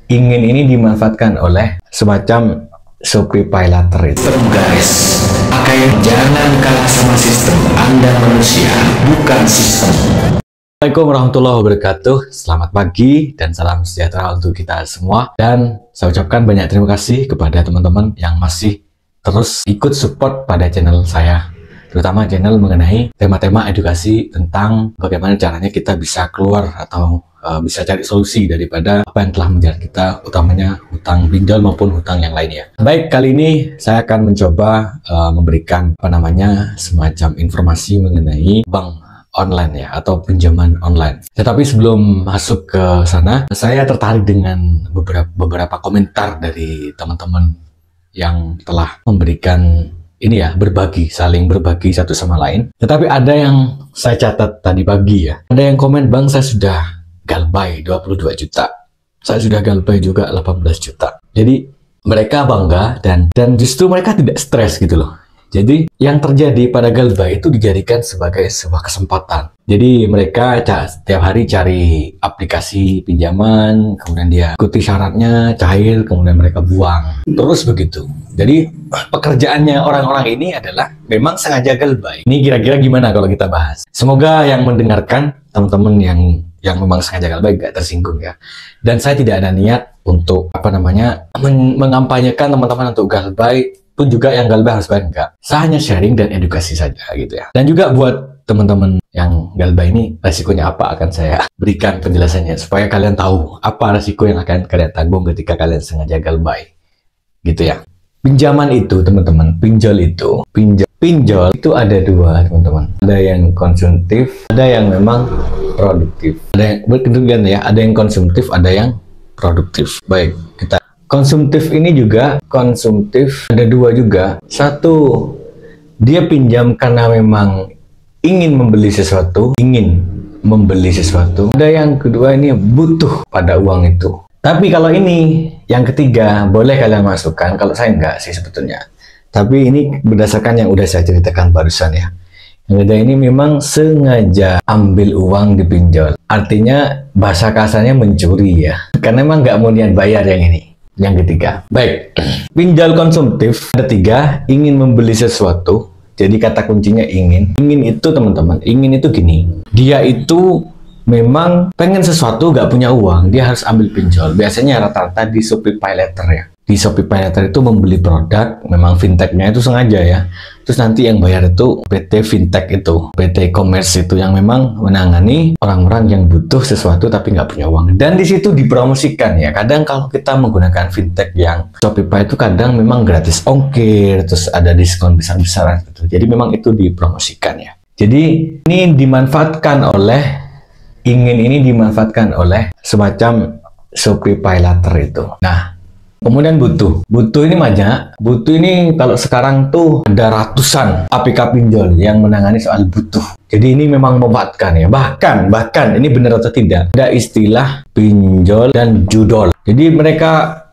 ingin ini dimanfaatkan oleh semacam Shopee PayLater itu. Guys, jangan kalah sama sistem. Anda manusia, bukan sistem. Assalamualaikum warahmatullahi wabarakatuh. Selamat pagi dan salam sejahtera untuk kita semua. Dan saya ucapkan banyak terima kasih kepada teman-teman yang masih terus ikut support pada channel saya, terutama channel mengenai tema-tema edukasi tentang bagaimana caranya kita bisa keluar atau bisa cari solusi daripada apa yang telah menjerat kita, utamanya hutang pinjol maupun hutang yang lainnya. Baik, kali ini saya akan mencoba memberikan semacam informasi mengenai bank online ya, atau pinjaman online. Tetapi sebelum masuk ke sana, saya tertarik dengan beberapa komentar dari teman-teman yang telah memberikan ini ya, saling berbagi satu sama lain. Tetapi ada yang saya catat tadi pagi ya, ada yang komen, "Bang, saya sudah galbay 22 juta. Saya sudah galbay juga 18 juta. Jadi mereka bangga dan justru mereka tidak stres gitu loh. Jadi yang terjadi pada galbay itu dijadikan sebagai sebuah kesempatan. Jadi mereka setiap hari cari aplikasi pinjaman, kemudian dia ikuti syaratnya, cair, kemudian mereka buang. Terus begitu. Jadi pekerjaannya orang-orang ini adalah memang sengaja galbay. Ini kira-kira gimana kalau kita bahas? Semoga yang mendengarkan, teman-teman yang memang sengaja galbay gak tersinggung ya. Dan saya tidak ada niat untuk mengampanyekan teman-teman untuk galbay, pun juga yang galbay harus bayar, enggak. Saya hanya sharing dan edukasi saja gitu ya. Dan juga buat teman-teman yang galbay ini, resikonya apa akan saya berikan penjelasannya supaya kalian tahu apa resiko yang akan kalian tanggung ketika kalian sengaja galbay gitu ya. Pinjaman itu teman-teman, pinjol itu ada dua teman-teman. Ada yang konsumtif, ada yang memang produktif. Ada yang konsumtif, ada yang produktif. Baik, kita konsumtif ini juga ada dua juga. Satu, dia pinjam karena memang ingin membeli sesuatu. Ada yang kedua, ini butuh pada uang itu. Tapi kalau ini yang ketiga, boleh kalian masukkan. Kalau saya enggak sih sebetulnya. Tapi ini berdasarkan yang udah saya ceritakan barusan ya. Yang ketiga ini memang sengaja ambil uang dipinjol. Artinya bahasa kasarnya mencuri ya. Karena memang nggak mau niat bayar yang ini. Yang ketiga. Baik. Pinjol konsumtif ada tiga. Ingin membeli sesuatu. Jadi kata kuncinya ingin. Ingin itu teman-teman. Ingin itu gini. Dia itu memang pengen sesuatu, gak punya uang, dia harus ambil pinjol. Biasanya rata-rata di Shopee PayLater ya. Di Shopee PayLater itu membeli produk, memang fintechnya itu sengaja ya. Terus nanti yang bayar itu PT Fintech itu, PT Commerce itu yang memang menangani orang-orang yang butuh sesuatu tapi nggak punya uang. Dan di situ dipromosikan ya. Kadang kalau kita menggunakan fintech yang Shopee Pay itu kadang memang gratis ongkir, terus ada diskon besar-besaran gitu. Jadi memang itu dipromosikan ya. Jadi ini dimanfaatkan oleh semacam Shopee PayLater itu. Nah, kemudian butuh ini banyak. Butuh ini kalau sekarang tuh ada ratusan APK pinjol yang menangani soal butuh. Jadi ini memang memanfaatkan ya. Bahkan ini benar atau tidak, ada istilah pinjol dan judol. Jadi mereka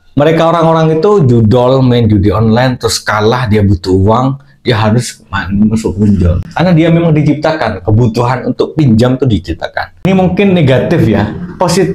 orang-orang itu judol, main judi online, terus kalah, dia butuh uang, dia harus masuk pinjol. Karena dia memang diciptakan, kebutuhan untuk pinjam tuh diciptakan. Ini mungkin negatif ya.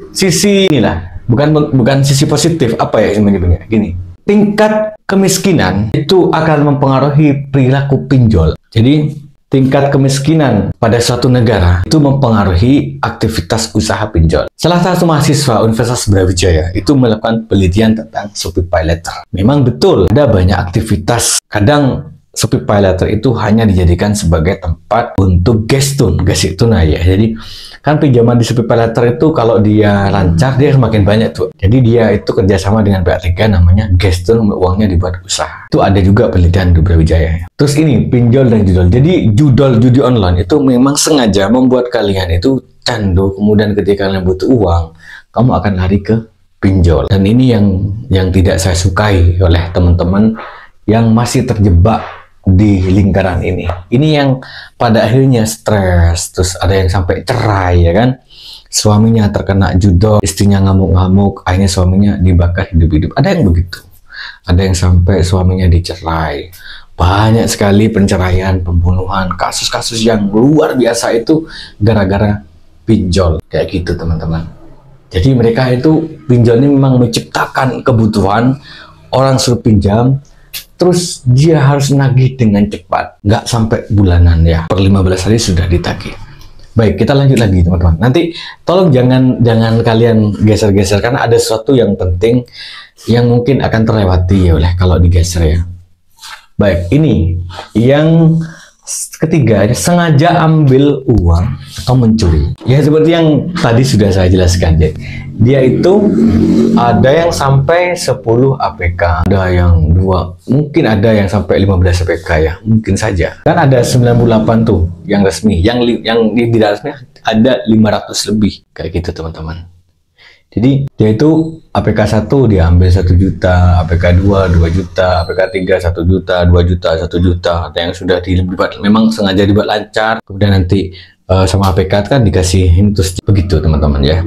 Sisi inilah, bukan sisi positif, apa ya sebenarnya gini. Tingkat kemiskinan itu akan mempengaruhi perilaku pinjol. Jadi tingkat kemiskinan pada suatu negara itu mempengaruhi aktivitas usaha pinjol. Salah satu mahasiswa Universitas Brawijaya itu melakukan penelitian tentang Shopee PayLater. Memang betul ada banyak aktivitas. Kadang Shopee PayLater itu hanya dijadikan sebagai tempat untuk gestun, gasik tunai ya. Jadi kan pinjaman di Shopee PayLater itu kalau dia lancar dia semakin banyak tuh. Jadi dia itu kerjasama dengan pihak ketiga namanya gestun, uangnya dibuat usaha. Itu ada juga penelitian di Brawijaya. Terus ini pinjol dan judol. Jadi judol judi online itu memang sengaja membuat kalian itu candu. Kemudian ketika kalian butuh uang, kamu akan lari ke pinjol. Dan ini yang tidak saya sukai oleh teman-teman yang masih terjebak di lingkaran ini. Ini yang pada akhirnya stres, terus ada yang sampai cerai ya kan. Suaminya terkena judol, istrinya ngamuk-ngamuk, akhirnya suaminya dibakar hidup-hidup. Ada yang begitu. Ada yang sampai suaminya dicerai. Banyak sekali penceraian, pembunuhan, kasus-kasus yang luar biasa itu gara-gara pinjol. Kayak gitu teman-teman. Jadi mereka itu pinjol ini memang menciptakan kebutuhan, orang suruh pinjam, terus dia harus nagih dengan cepat, nggak sampai bulanan ya, per 15 hari sudah ditagih. Baik, kita lanjut lagi teman-teman. Nanti tolong jangan kalian geser-geser, karena ada sesuatu yang penting yang mungkin akan terlewati oleh kalau digeser ya. Baik, ini yang ketiga, sengaja ambil uang atau mencuri. Ya seperti yang tadi sudah saya jelaskan, dia itu ada yang sampai 10 APK, ada yang 2, mungkin ada yang sampai 15 APK ya, mungkin saja. Kan ada 98 tuh yang resmi, yang tidak resmi ada 500 lebih kayak gitu teman-teman. Jadi dia itu APK 1 dia ambil 1 juta, APK 2 2 juta, APK 3 1 juta, 2 juta, 1 juta. Ada yang sudah dibuat, memang sengaja dibuat lancar, kemudian nanti sama APK kan dikasihin terus begitu teman-teman ya.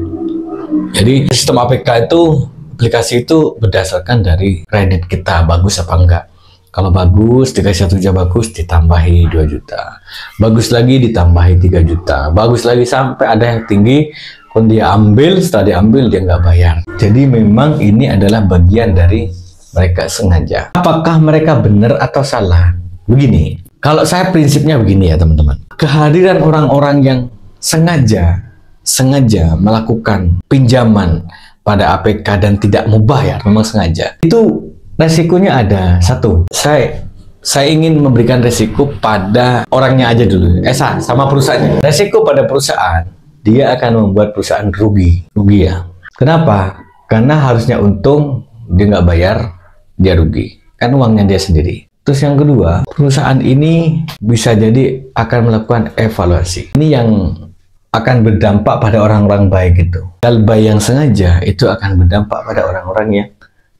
Jadi sistem APK itu, aplikasi itu berdasarkan dari kredit kita bagus apa enggak. Kalau bagus dikasih 1 juta, bagus ditambahi 2 juta, bagus lagi ditambahi 3 juta, bagus lagi sampai ada yang tinggi. Pun dia ambil, setelah diambil dia nggak bayar. Jadi memang ini adalah bagian dari mereka sengaja. Apakah mereka benar atau salah? Begini, kalau saya prinsipnya begini ya teman-teman. Kehadiran orang-orang yang sengaja melakukan pinjaman pada APK dan tidak mau bayar, memang sengaja. Itu resikonya ada satu. Saya ingin memberikan resiko pada orangnya aja dulu. Sama perusahaannya. Resiko pada perusahaan, dia akan membuat perusahaan rugi ya. Kenapa? Karena harusnya untung, dia nggak bayar, dia rugi. Kan uangnya dia sendiri. Terus yang kedua, perusahaan ini bisa jadi akan melakukan evaluasi. Ini yang akan berdampak pada orang-orang baik itu. Galbay yang sengaja itu akan berdampak pada orang-orang yang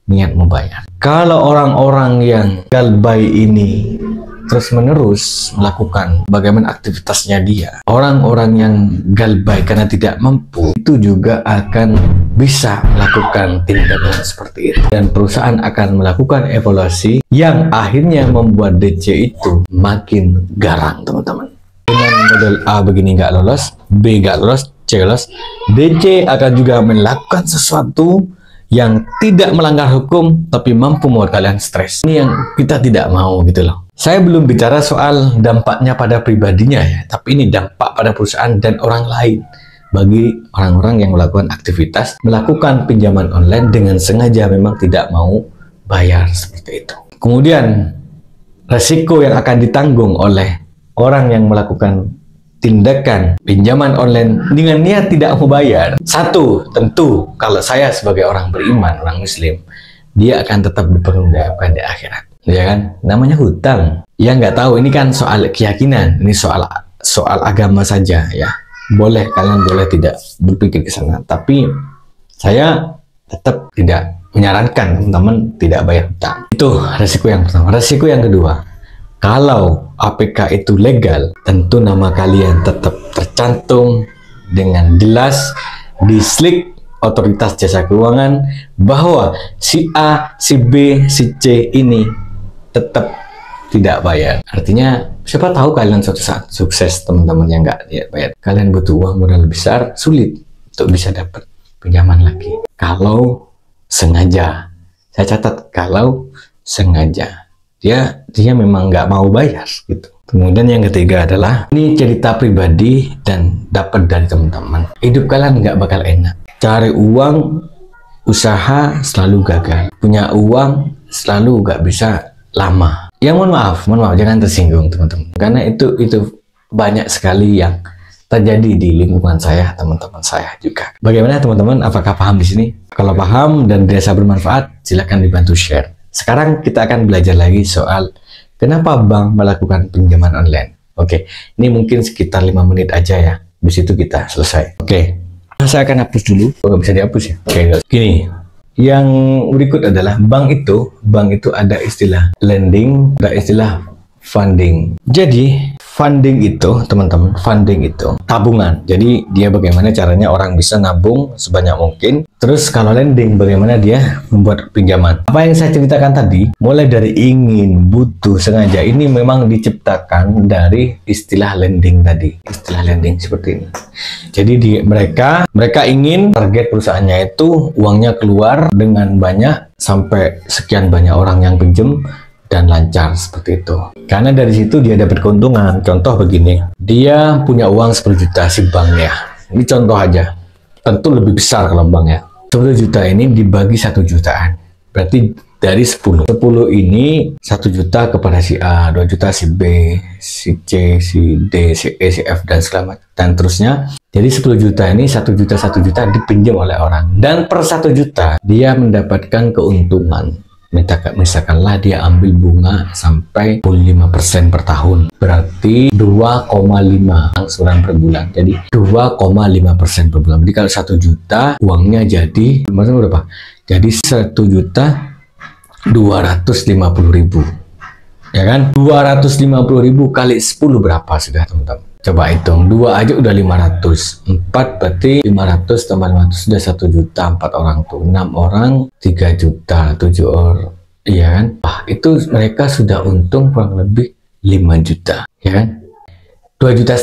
niat membayar. Kalau orang-orang yang galbay ini terus-menerus melakukan bagaimana aktivitasnya dia, orang-orang yang galbay karena tidak mampu itu juga akan bisa melakukan tindakan seperti itu, dan perusahaan akan melakukan evaluasi yang akhirnya membuat DC itu makin garang teman-teman. Dengan model A begini nggak lolos, B nggak lolos, C lolos, DC akan juga melakukan sesuatu yang tidak melanggar hukum tapi mampu membuat kalian stres. Ini yang kita tidak mau gitu loh. Saya belum bicara soal dampaknya pada pribadinya ya, tapi ini dampak pada perusahaan dan orang lain. Bagi orang-orang yang melakukan aktivitas, melakukan pinjaman online dengan sengaja memang tidak mau bayar seperti itu. Kemudian, resiko yang akan ditanggung oleh orang yang melakukan tindakan pinjaman online dengan niat tidak mau bayar. Satu, tentu kalau saya sebagai orang beriman, orang muslim, dia akan tetap dipermudahan di akhirat. Ya kan, namanya hutang. Ya nggak tahu, ini kan soal keyakinan, ini soal agama saja ya. Boleh, kalian boleh tidak berpikir ke sana, tapi saya tetap tidak menyarankan teman-teman tidak bayar hutang. Itu resiko yang pertama. Resiko yang kedua, kalau APK itu legal, tentu nama kalian tetap tercantum dengan jelas di slip otoritas jasa keuangan bahwa si A, si B, si C ini tetap tidak bayar. Artinya siapa tahu kalian suatu saat sukses teman-teman yang nggak bayar. Kalian butuh uang modal besar, sulit untuk bisa dapat pinjaman lagi. Kalau sengaja, saya catat kalau sengaja dia memang nggak mau bayar gitu. Kemudian yang ketiga adalah ini cerita pribadi dan dapat dari teman-teman. Hidup kalian nggak bakal enak. Cari uang, usaha selalu gagal. Punya uang selalu nggak bisa lama. Ya mohon maaf, jangan tersinggung teman-teman. Karena itu banyak sekali yang terjadi di lingkungan saya, teman-teman saya juga. Bagaimana teman-teman? Apakah paham di sini? Kalau paham dan dirasa bermanfaat, silakan dibantu share. Sekarang kita akan belajar lagi soal kenapa bank melakukan pinjaman online. Oke, ini mungkin sekitar 5 menit aja ya. Di situ kita selesai. Oke, saya akan hapus dulu. Nggak bisa dihapus ya. Oke, gini. Yang berikut adalah bank itu ada istilah lending, ada istilah funding. Jadi funding itu, teman-teman, funding itu tabungan. Jadi dia bagaimana caranya orang bisa nabung sebanyak mungkin. Terus kalau lending, bagaimana dia membuat pinjaman. Apa yang saya ceritakan tadi, mulai dari ingin, butuh, sengaja, ini memang diciptakan dari istilah lending tadi. Istilah lending seperti ini. Jadi mereka ingin target perusahaannya itu uangnya keluar dengan banyak sampai sekian banyak orang yang pinjam dan lancar seperti itu. Karena dari situ dia dapat keuntungan. Contoh begini, dia punya uang 10 juta si banknya. Ini contoh aja. Tentu lebih besar kalau banknya. 10 juta ini dibagi 1 jutaan. Berarti dari 10. 10 ini 1 juta kepada si A, 2 juta si B, si C, si D, si E, si F, dan segala macam. Dan terusnya. Jadi 10 juta ini 1 juta dipinjam oleh orang. Dan per 1 juta dia mendapatkan keuntungan. Misalkanlah dia ambil bunga sampai 5% per tahun, berarti 2,5 angsuran per bulan. Jadi 2,5% per bulan. Jadi kalau 1 juta uangnya jadi berapa? Jadi 1.250.000, ya kan? 250.000 kali 10 berapa sudah, teman-teman? Coba hitung, 2 aja udah 500, 4 berarti 500 tambah 500 sudah 1 juta, 4 orang tuh, 6 orang 3 juta, 7 orang, iya kan? Wah, itu mereka sudah untung kurang lebih 5 juta, ya kan? 2,5 juta,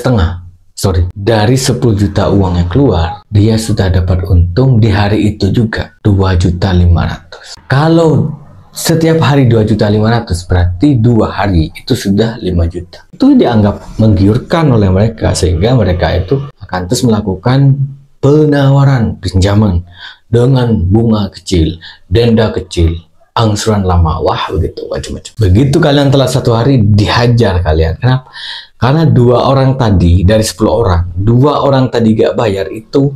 sorry, dari 10 juta uang yang keluar, dia sudah dapat untung di hari itu juga 2.500.000. Kalau setiap hari 2.500.000 berarti 2 hari itu sudah 5 juta. Itu dianggap menggiurkan oleh mereka sehingga mereka itu akan terus melakukan penawaran pinjaman dengan bunga kecil, denda kecil, angsuran lama, wah begitu macam-macam. Begitu kalian telat 1 hari dihajar kalian. Kenapa? Karena 2 orang tadi dari 10 orang, 2 orang tadi gak bayar itu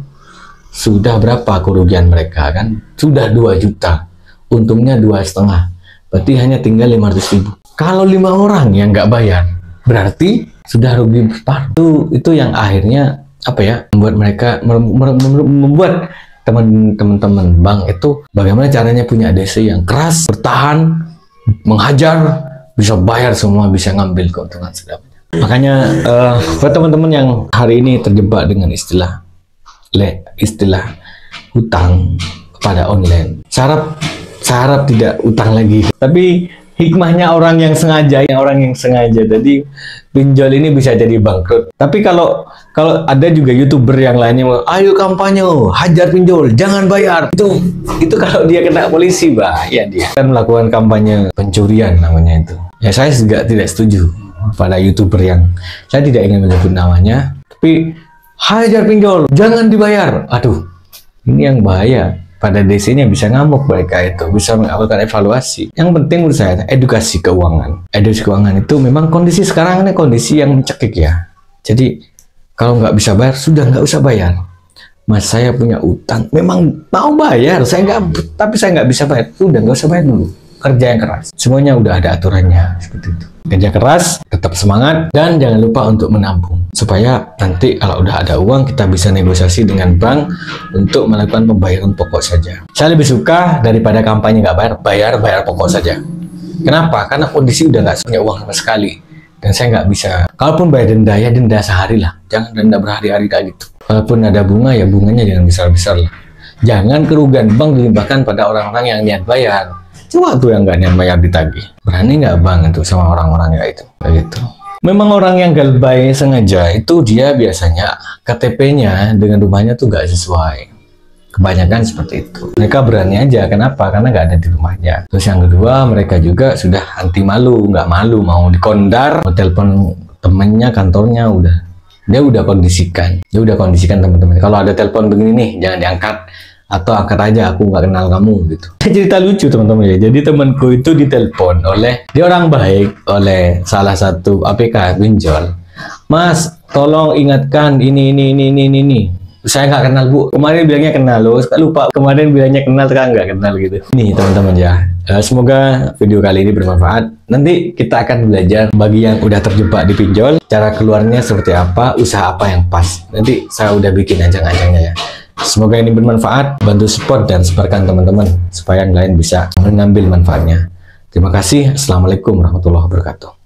sudah berapa kerugian mereka kan? Sudah 2 juta. Untungnya 2,5, berarti hanya tinggal 500.000. Kalau 5 orang yang nggak bayar, berarti sudah rugi besar. Itu yang akhirnya apa ya, membuat mereka membuat teman-teman bank itu bagaimana caranya punya DC yang keras, bertahan, menghajar, bisa bayar semua, bisa ngambil keuntungan sedapnya. Makanya buat teman-teman yang hari ini terjebak dengan istilah hutang kepada online, syarat tidak utang lagi. Tapi hikmahnya orang yang sengaja tadi pinjol ini bisa jadi bangkrut. Tapi kalau ada juga YouTuber yang lainnya, ayo kampanye, hajar pinjol, jangan bayar. Itu kalau dia kena polisi, bahaya dia. Kan melakukan kampanye pencurian namanya itu. Ya saya juga tidak setuju pada YouTuber yang saya tidak ingin menyebut namanya, tapi hajar pinjol, jangan dibayar. Aduh, ini yang bahaya. Pada DC-nya bisa ngamuk mereka itu, bisa melakukan evaluasi. Yang penting menurut saya edukasi keuangan. Edukasi keuangan itu memang kondisi sekarang ini kondisi yang mencekik ya. Jadi kalau nggak bisa bayar, sudah nggak usah bayar. Mas, saya punya utang, memang mau bayar, tapi saya nggak bisa bayar, sudah nggak usah bayar dulu. Kerja yang keras, semuanya udah ada aturannya seperti itu. Kerja keras, tetap semangat, dan jangan lupa untuk menabung supaya nanti kalau udah ada uang kita bisa negosiasi dengan bank untuk melakukan pembayaran pokok saja. Saya lebih suka daripada kampanye nggak bayar pokok saja. Kenapa? Karena kondisi udah nggak punya uang sama sekali, dan saya nggak bisa. Kalaupun bayar denda, ya denda sehari lah, jangan denda berhari-hari kayak gitu. Kalaupun ada bunga, ya bunganya jangan besar-besar lah. Jangan kerugian bank dilimpahkan pada orang-orang yang niat bayar. Cuma tuh yang nggak niat bayar ditagih. Berani nggak bang itu sama orang-orang kayak itu? Kayak gitu. Memang orang yang galbay sengaja itu dia biasanya KTP-nya dengan rumahnya tuh nggak sesuai. Kebanyakan seperti itu. Mereka berani aja. Kenapa? Karena nggak ada di rumahnya. Terus yang kedua, mereka juga sudah anti malu, nggak malu, mau dikondar, mau telepon temennya, kantornya dia udah kondisikan teman-teman. Kalau ada telepon begini nih, jangan diangkat. Atau angkat aja, aku nggak kenal kamu gitu. Cerita lucu teman-teman ya. Jadi temanku itu ditelepon dia orang baik oleh salah satu APK pinjol. Mas, tolong ingatkan ini. Saya nggak kenal bu. Kemarin bilangnya kenal loh. Lupa kemarin bilangnya kenal, sekarang nggak kenal gitu. Nih teman-teman ya. Semoga video kali ini bermanfaat. Nanti kita akan belajar bagi yang udah terjebak di pinjol, cara keluarnya seperti apa, usaha apa yang pas. Nanti saya udah bikin ajang-ajangnya ya. Semoga ini bermanfaat, bantu support dan sebarkan teman-teman supaya yang lain bisa mengambil manfaatnya. Terima kasih. Assalamualaikum warahmatullahi wabarakatuh.